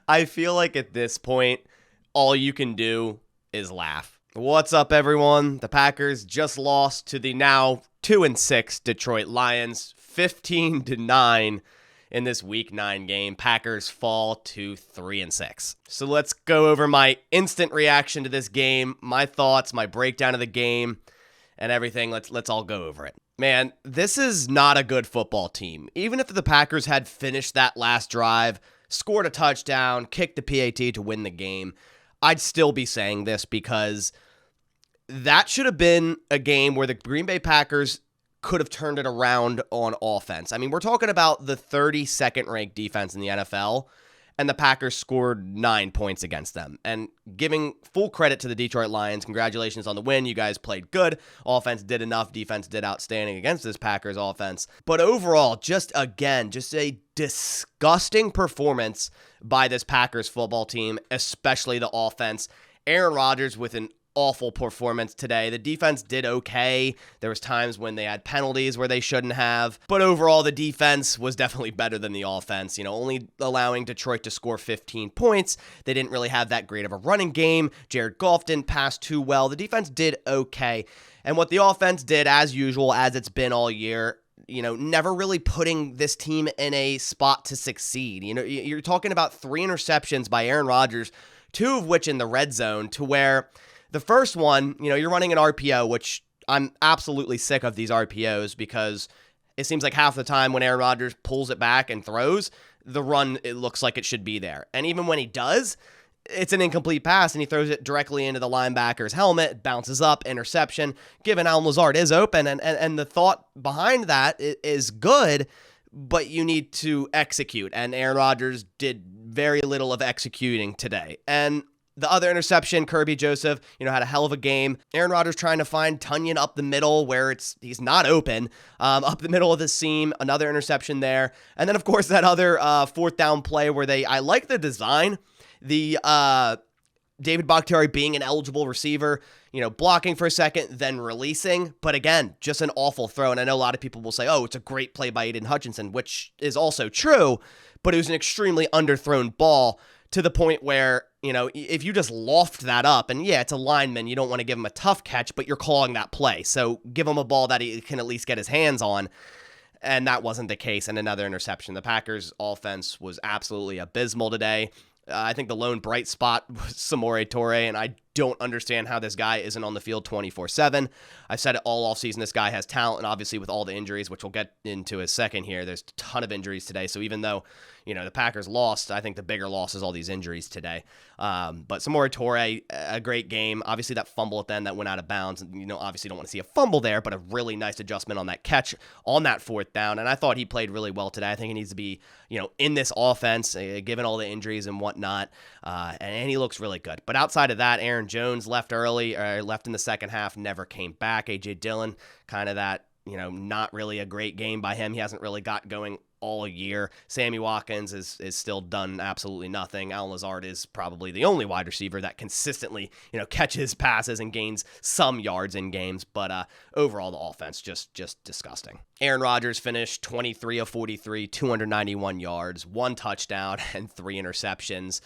I feel like at this point, all you can do is laugh. What's up, everyone? The Packers just lost to the now 2-6 Detroit Lions, 15-9 in this Week 9 game. Packers fall to 3-6. So let's go over my instant reaction to this game, my thoughts, my breakdown of the game, and everything. Let's all go over it. Man, this is not a good football team. Even if the Packers had finished that last drive, scored a touchdown, kicked the PAT to win the game, I'd still be saying this because that should have been a game where the Green Bay Packers could have turned it around on offense. I mean, we're talking about the 32nd ranked defense in the NFL, and the Packers scored 9 points against them. And giving full credit to the Detroit Lions, congratulations on the win. You guys played good. Offense did enough. Defense did outstanding against this Packers offense. But overall, just a disgusting performance by this Packers football team, especially the offense. Aaron Rodgers with an awful performance today. The defense did okay. There was times when they had penalties where they shouldn't have, but overall the defense was definitely better than the offense. Only allowing Detroit to score 15 points. They didn't really have that great of a running game. Jared Goff didn't pass too well. The defense did okay. And what the offense did, as usual, as it's been all year, never really putting this team in a spot to succeed. You're talking about 3 interceptions by Aaron Rodgers, 2 of which in the red zone, to where the first one, you're running an RPO, which I'm absolutely sick of these RPOs because it seems like half the time when Aaron Rodgers pulls it back and throws, the run, it looks like it should be there. And even when he does, it's an incomplete pass and he throws it directly into the linebacker's helmet, bounces up, interception, given Allen Lazard is open. And the thought behind that is good, but you need to execute. And Aaron Rodgers did very little of executing today. And the other interception, Kirby Joseph, had a hell of a game. Aaron Rodgers trying to find Tunyon up the middle where he's not open, up the middle of the seam, another interception there. And then, of course, that other fourth down play where I like the design. The David Bakhtiari being an eligible receiver, blocking for a second, then releasing. But again, just an awful throw. And I know a lot of people will say, oh, it's a great play by Aiden Hutchinson, which is also true, but it was an extremely underthrown ball to the point where, if you just loft that up, and yeah, it's a lineman, you don't want to give him a tough catch, but you're calling that play. So give him a ball that he can at least get his hands on. And that wasn't the case, and another interception. The Packers offense was absolutely abysmal today. I think the lone bright spot was Samori Toure, and I don't understand how this guy isn't on the field 24/7. I've said it all offseason. This guy has talent, and obviously with all the injuries, which we'll get into a second here, there's a ton of injuries today. So even though, the Packers lost, I think the bigger loss is all these injuries today. But Samori Toure, a great game. Obviously that fumble at the end that went out of bounds. Obviously don't want to see a fumble there, but a really nice adjustment on that catch on that fourth down. And I thought he played really well today. I think he needs to be, in this offense, given all the injuries and whatnot. And he looks really good. But outside of that, Aaron Jones left in the second half, never came back. A.J. Dillon, kind of that, not really a great game by him. He hasn't really got going all year. Sammy Watkins is still done absolutely nothing. Allen Lazard is probably the only wide receiver that consistently, catches passes and gains some yards in games. But overall, the offense just disgusting. Aaron Rodgers finished 23 of 43, 291 yards, 1 touchdown, and 3 interceptions.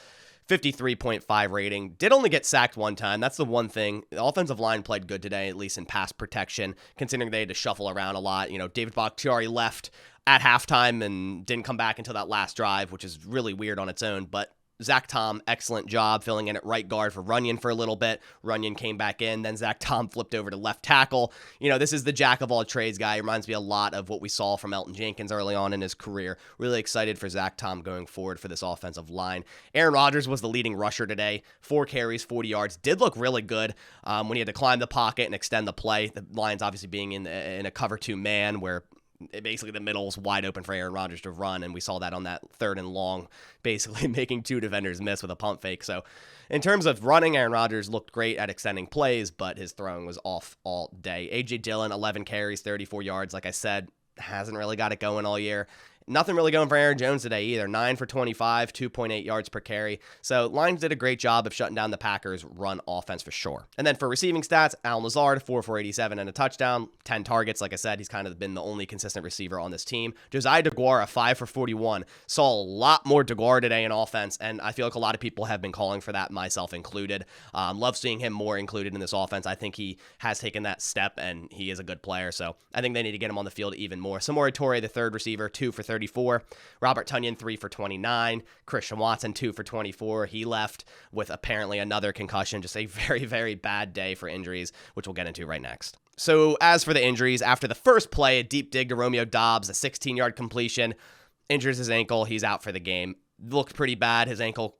53.5 rating. Did only get sacked 1 time. That's the one thing. The offensive line played good today, at least in pass protection, considering they had to shuffle around a lot. David Bakhtiari left at halftime and didn't come back until that last drive, which is really weird on its own. But Zach Tom, excellent job filling in at right guard for Runyon for a little bit. Runyon came back in. Then Zach Tom flipped over to left tackle. This is the jack of all trades guy. He reminds me a lot of what we saw from Elton Jenkins early on in his career. Really excited for Zach Tom going forward for this offensive line. Aaron Rodgers was the leading rusher today. 4 carries, 40 yards. Did look really good when he had to climb the pocket and extend the play. The Lions obviously being in a cover 2 man where basically the middle's wide open for Aaron Rodgers to run, and we saw that on that 3rd and long, basically making 2 defenders miss with a pump fake. So in terms of running, Aaron Rodgers looked great at extending plays, but his throwing was off all day. A.J. Dillon, 11 carries, 34 yards. Like I said, hasn't really got it going all year. nothing really going for Aaron Jones today either. 9 for 25, 2.8 yards per carry. So Lions did a great job of shutting down the Packers' run offense for sure. And then for receiving stats, Allen Lazard, 4 for 87 and a touchdown, 10 targets. Like I said, he's kind of been the only consistent receiver on this team. Josiah DeGuara, 5 for 41. Saw a lot more DeGuara today in offense, and I feel like a lot of people have been calling for that, myself included. Love seeing him more included in this offense. I think he has taken that step, and he is a good player, so I think they need to get him on the field even more. Samori Toure, the third receiver, 2 for 34. Robert Tonyan, 3 for 29. Christian Watson, 2 for 24. He left with apparently another concussion. Just a very, very bad day for injuries, which we'll get into right next. So as for the injuries, after the first play, a deep dig to Romeo Doubs, a 16-yard completion, injures his ankle. He's out for the game. Looked pretty bad. His ankle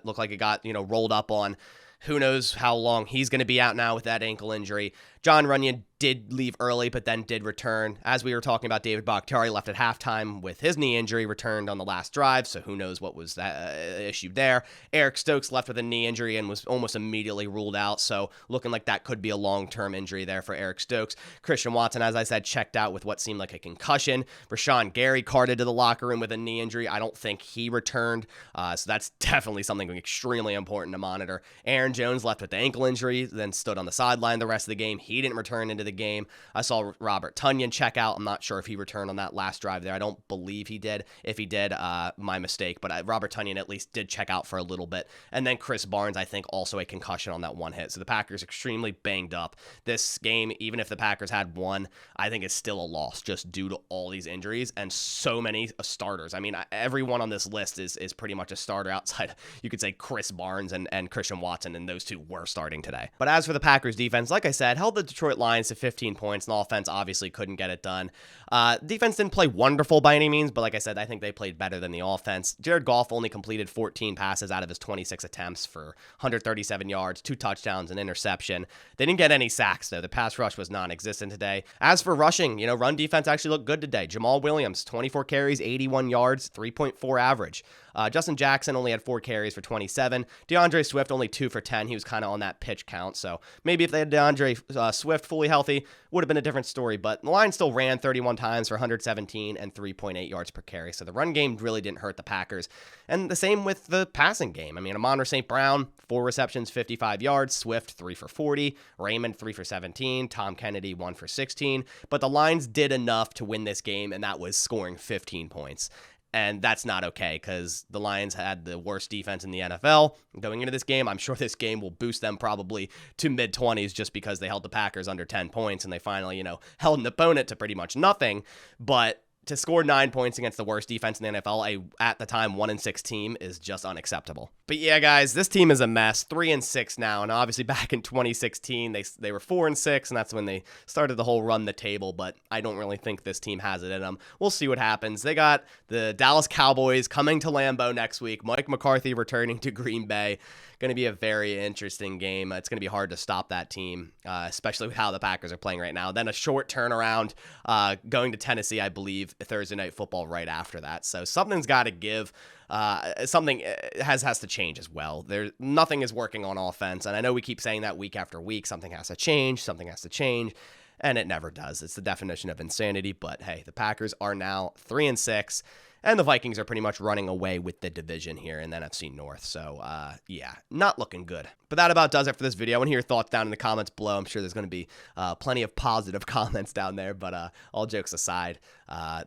looked like it got, rolled up on. Who knows how long he's going to be out now with that ankle injury. John Runyon did leave early, but then did return. As we were talking about, David Bakhtiari left at halftime with his knee injury, returned on the last drive, so who knows what was that issue there. Eric Stokes left with a knee injury and was almost immediately ruled out, so looking like that could be a long-term injury there for Eric Stokes. Christian Watson, as I said, checked out with what seemed like a concussion. Rashawn Gary carted to the locker room with a knee injury. I don't think he returned, so that's definitely something extremely important to monitor. Aaron Jones left with the ankle injury, then stood on the sideline the rest of the game. He didn't return into the game. I saw Robert Tonyan check out. I'm not sure if he returned on that last drive there. I don't believe he did. If he did, my mistake. But Robert Tonyan at least did check out for a little bit. And then Chris Barnes, I think, also a concussion on that one hit. So the Packers extremely banged up. This game, even if the Packers had won, I think it's still a loss just due to all these injuries and so many starters. I mean, everyone on this list is pretty much a starter outside, you could say, Chris Barnes and Christian Watson, and those two were starting today. But as for the Packers defense, like I said, held the Detroit Lions to 15 points, and the offense obviously couldn't get it done. Defense didn't play wonderful by any means, but like I said, I think they played better than the offense. Jared Goff only completed 14 passes out of his 26 attempts for 137 yards, 2 touchdowns, an interception. They didn't get any sacks, though. The pass rush was non-existent today. As for rushing, run defense actually looked good today. Jamal Williams, 24 carries, 81 yards, 3.4 average. Justin Jackson only had 4 carries for 27. DeAndre Swift only 2 for 10. He was kind of on that pitch count. So maybe if they had DeAndre Swift fully healthy, would have been a different story. But the Lions still ran 31 times for 117 and 3.8 yards per carry. So the run game really didn't hurt the Packers. And the same with the passing game. I mean, Amon-Ra St. Brown, 4 receptions, 55 yards. Swift, 3 for 40. Raymond, 3 for 17. Tom Kennedy, 1 for 16. But the Lions did enough to win this game, and that was scoring 15 points. And that's not okay because the Lions had the worst defense in the NFL going into this game. I'm sure this game will boost them probably to mid-20s just because they held the Packers under 10 points and they finally, held an opponent to pretty much nothing. But to score 9 points against the worst defense in the NFL, at the time 1-6 team, is just unacceptable. But yeah, guys, this team is a mess. 3-6 now, and obviously back in 2016 they were 4-6, and that's when they started the whole run the table. But I don't really think this team has it in them. We'll see what happens. They got the Dallas Cowboys coming to Lambeau next week. Mike McCarthy returning to Green Bay. Going to be a very interesting game. It's going to be hard to stop that team, especially with how the Packers are playing right now. Then a short turnaround going to Tennessee, I believe, Thursday Night Football right after that. So something's got to give. Something has to change as well. Nothing is working on offense, and I know we keep saying that week after week. Something has to change. Something has to change. And it never does. It's the definition of insanity. But hey, the Packers are now 3-6. And the Vikings are pretty much running away with the division here in the NFC North. So, yeah, not looking good. But that about does it for this video. I want to hear your thoughts down in the comments below. I'm sure there's going to be plenty of positive comments down there. But all jokes aside,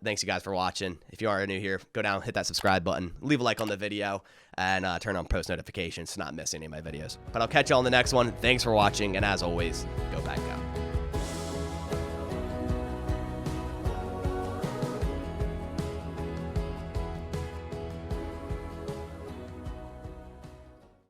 thanks you guys for watching. If you are new here, go down, hit that subscribe button, leave a like on the video, and turn on post notifications to not miss any of my videos. But I'll catch you all in the next one. Thanks for watching, and as always, go Pack Go.